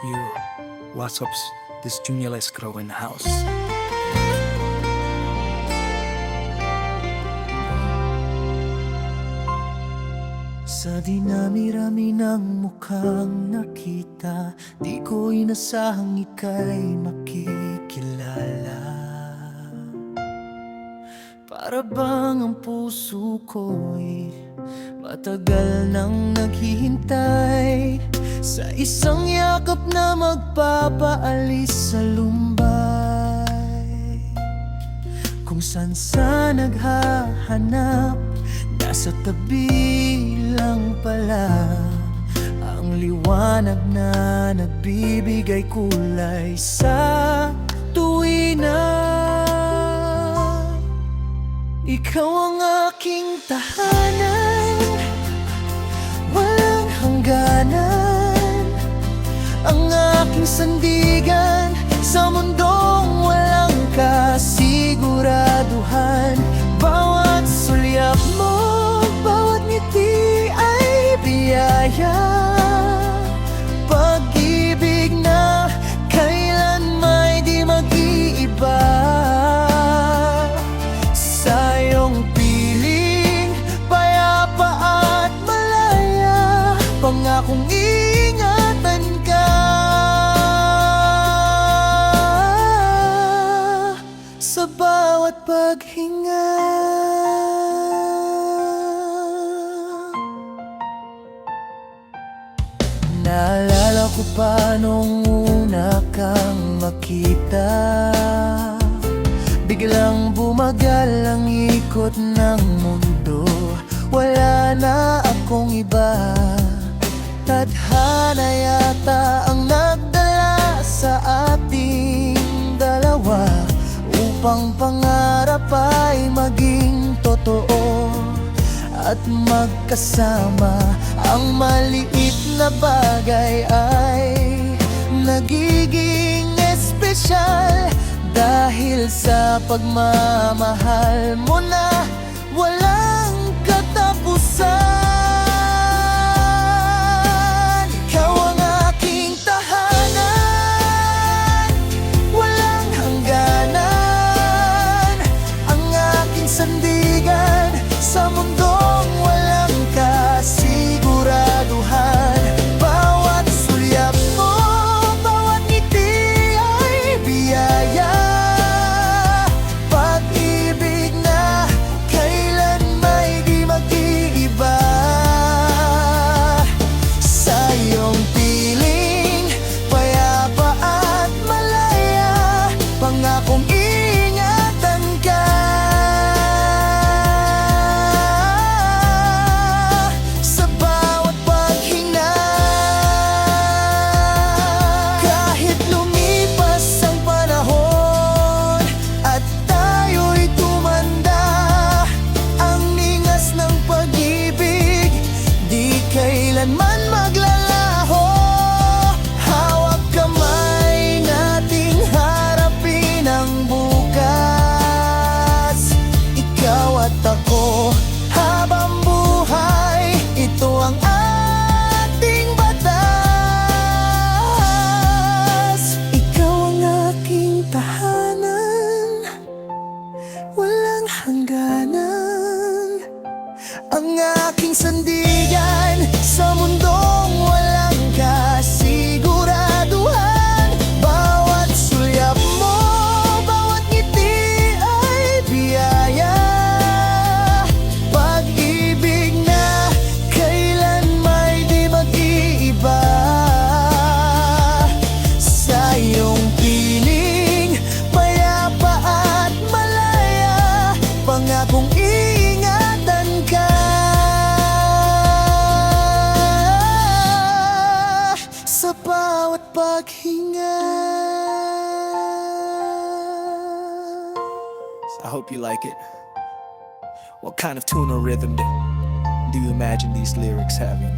You, what's up? This Junior Let's Grow in the house. Sa dinami-rami ng mukhang nakita, di ko inasahang ika'y makikilala. Para bang ang puso ko'y matagal nang naghihintay sa isang yakap na magpapaalis sa lumbay. Kung saan naghahanap, nasa tabi lang pala ang liwanag na nagbibigay kulay sa tuwina. Ikaw ang aking tahanan, walang hangganan, ang aking sandigan sa mundong walang kasiguraduhan. Bawat sulyap mo, bawat ngiti ay biyaya, pag-ibig na kailan may di mag-iiba. Sa iyong piling, payapa at malaya, pangakong iingatan ka sa bawat paghinga. Naalala ko pa nung una kang makita, biglang bumagal ang ikot ng mundo. Wala na akong iba, tadhana yata ang nagdala sa ating dalawa, upang pangarap ay maging totoo at magkasama. Ang maliit na bagay ay nagiging espesyal dahil sa pagmamahal mo na walang katapusan. Ikaw ang aking tahanan, walang hangganan, ang aking sandigan sa mundong walang kasiguraduhan. Bawat sulyap mo, bawat ngiti ay biyaya, pag-ibig na kailan may di mag-iiba. Sa iyong piling, payapa at malaya, pangakong ingatan ka sa bawat paghinga. Kahit lumipas ang panahon at tayo'y tumanda, ang ningas ng pag-ibig di kailanman maglalaho. Hawak kamay nating harapin ang bukas, ikaw at ako habang buhay. Ito ang ating batas. Ikaw ang aking tahanan, walang hangganan, ang aking sandigan sa mundong walang kasiguraduhan. Bawat sulyap mo, bawat ngiti ay biyaya, pag-ibig na kailan may di mag-iiba. Sa iyong piling, payapa at malaya, pangakong iingatan ka sa bawat paghinga. I hope you like it. What kind of tune or rhythm do you imagine these lyrics having?